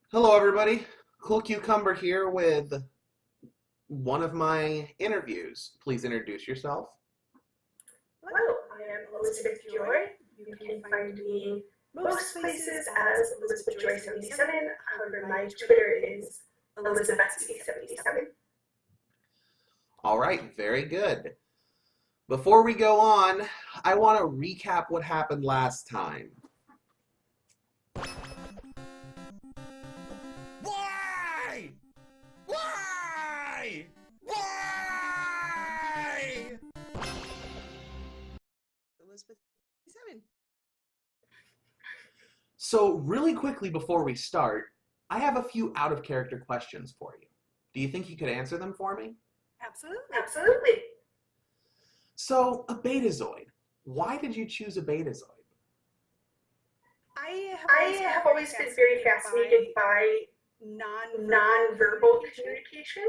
Hello, everybody. Cool Cucumber here with one of my interviews. Please introduce yourself. Hello, I am Elisabeth Joy. You can find me most places as Elisabeth Joy 77. However, my Twitter is Elisabeth77. All right, very good. Before we go on, I want to recap what happened last time. Why? Why? Why? Elisabeth 7. So, really quickly before we start, I have a few out of character questions for you. Do you think you could answer them for me? Absolutely. So, a betazoid. Why did you choose a betazoid? I have always been very fascinated by non-verbal communication.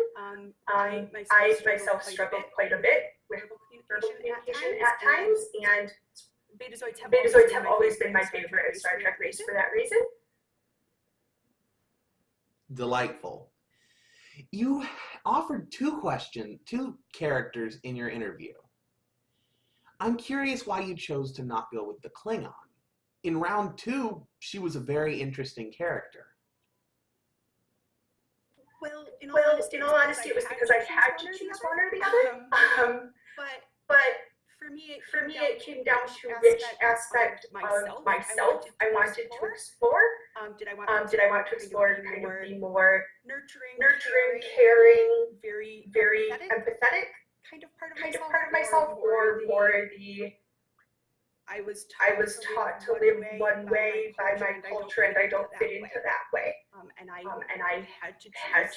I myself struggled quite a bit with verbal communication at times, and betazoids have always been my favorite Star Trek race for that reason. Delightful. You offered two characters in your interview. I'm curious why you chose to not go with the Klingon. In round 2, she was a very interesting character. Well, in all honesty, it was because I had to choose one or the other. But for me, it came down to which aspect of myself I wanted to explore. Did I want to explore kind of the more nurturing, caring, very empathetic kind of part of myself, or more the I was taught to live one way by my culture, and I don't fit into that way. And I had to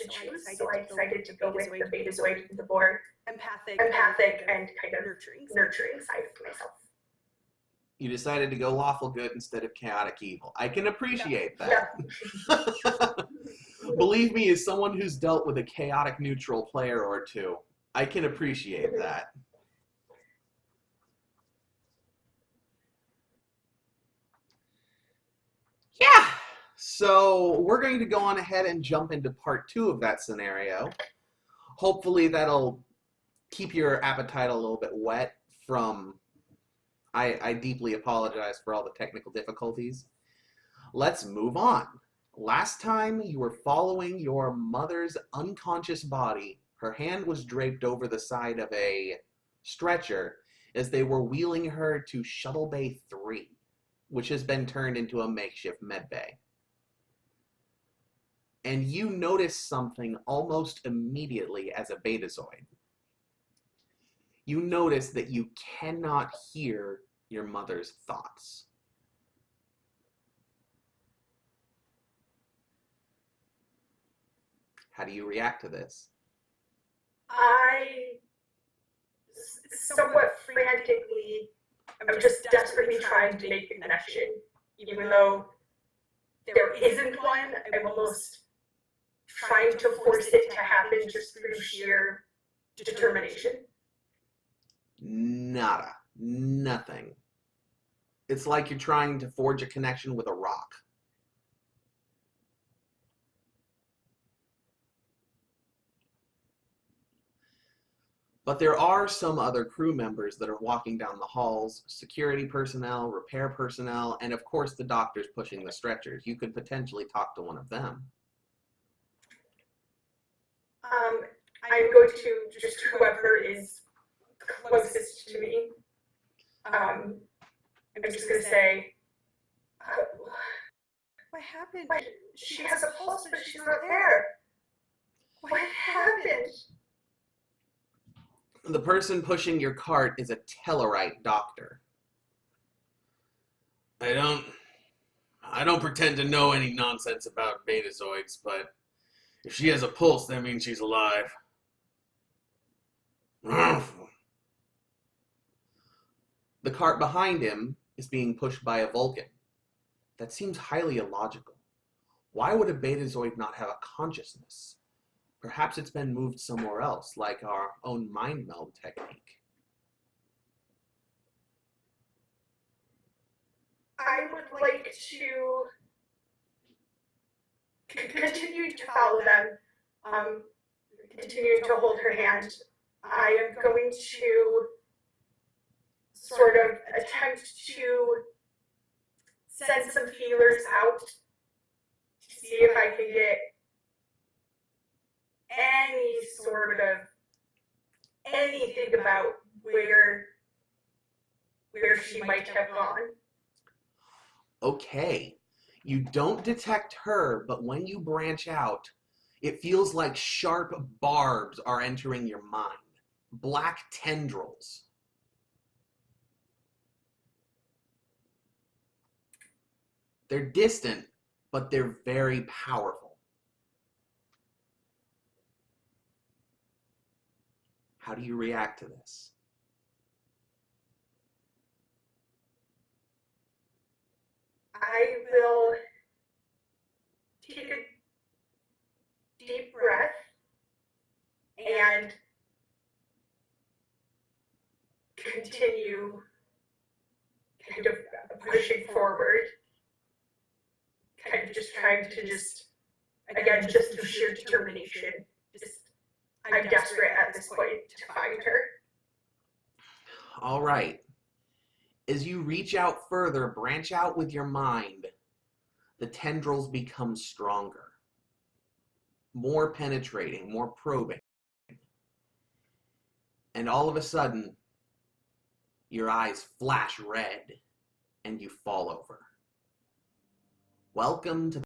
choose, so I decided to go with the Betazoid, the more empathic and kind of nurturing side of myself. You decided to go lawful good instead of chaotic evil. I can appreciate that. Yeah. Believe me, as someone who's dealt with a chaotic neutral player or two, I can appreciate that. Yeah. So we're going to go on ahead and jump into part 2 of that scenario. Hopefully that'll keep your appetite a little bit wet from... I deeply apologize for all the technical difficulties. Let's move on. Last time you were following your mother's unconscious body. Her hand was draped over the side of a stretcher as they were wheeling her to Shuttle Bay 3, which has been turned into a makeshift med bay. And you notice something almost immediately as a betazoid. You notice that you cannot hear your mother's thoughts. How do you react to this? I somewhat frantically, I'm just desperately trying to make the connection, even though there isn't one. I'm almost trying to force it to happen just through sheer determination. Nada. Nothing. It's like you're trying to forge a connection with a rock. But there are some other crew members that are walking down the halls, security personnel, repair personnel, and of course the doctors pushing the stretchers. You could potentially talk to one of them. I'm going to just whoever is closest to me. I'm just going to say, what happened? She has a pulse, but she's not there. What happened? The person pushing your cart is a Tellarite doctor. I don't pretend to know any nonsense about betazoids, but if she has a pulse, that means she's alive. The cart behind him is being pushed by a Vulcan. That seems highly illogical. Why would a betazoid not have a consciousness? Perhaps it's been moved somewhere else, like our own mind meld technique. I would like to continuing to follow them, continuing to hold her hand, I am going to sort of attempt to send some feelers out to see if I can get any sort of anything about where she might have gone. Okay. You don't detect her, but when you branch out, it feels like sharp barbs are entering your mind. Black tendrils. They're distant, but they're very powerful. How do you react to this? I will take a deep breath and continue kind of pushing forward, kind of just trying to again, just through sheer determination, I'm desperate at this point to find her. All right. As you reach out further, branch out with your mind, the tendrils become stronger, more penetrating, more probing. And all of a sudden, your eyes flash red and you fall over. Welcome to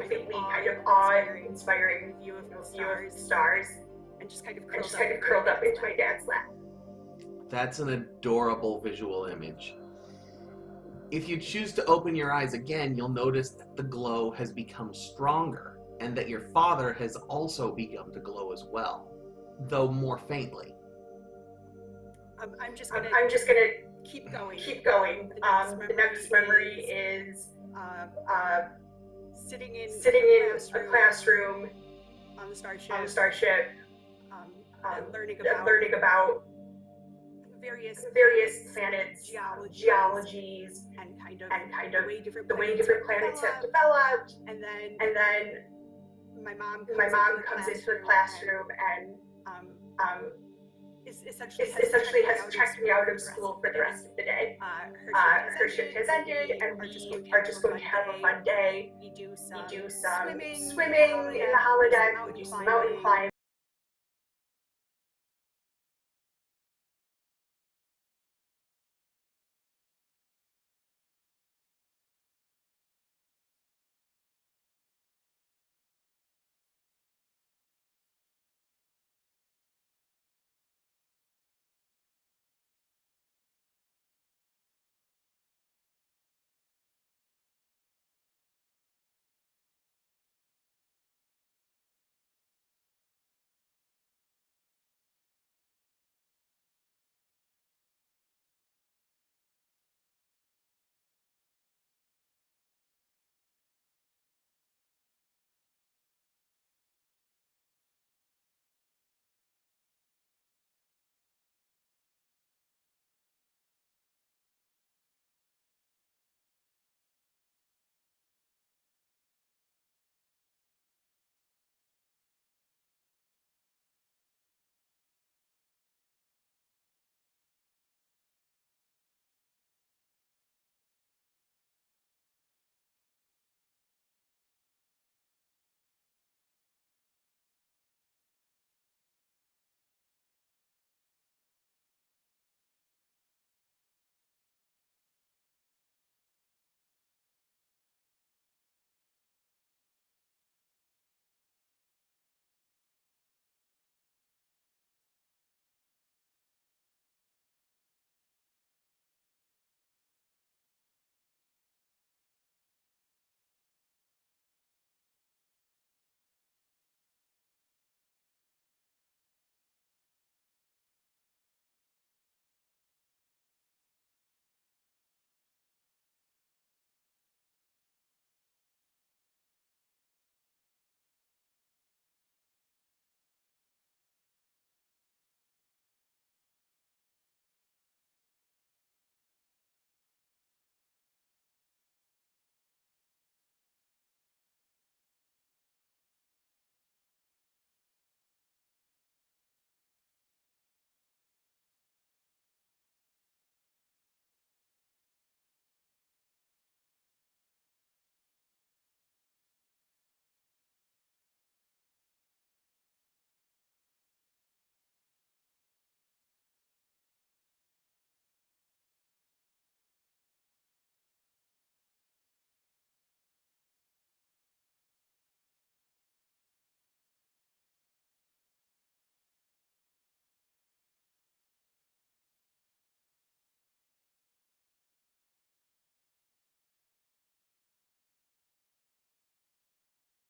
faintly kind of awe-inspiring view of the stars, and just kind of curled up into my dad's lap. That's an adorable visual image. If you choose to open your eyes again, you'll notice that the glow has become stronger, and that your father has also begun to glow as well, though more faintly. I'm just gonna keep going. The next memory is sitting in a classroom on the starship, and learning about various planets, geologies, and kind of the way different planets have developed. And then my mom comes into the classroom and essentially has checked me out of school for the rest of the day. Her shift has ended, and we are just going to have a fun day. We do some swimming in the holodeck. We do some mountain climbing.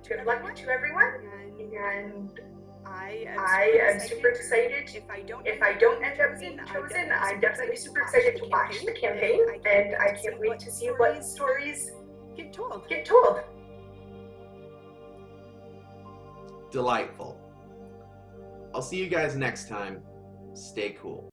Good luck to everyone, and I am super excited. If I don't end up being chosen, I'm definitely super excited to watch the campaign, and I can't wait to see what stories get told. Delightful. I'll see you guys next time. Stay cool.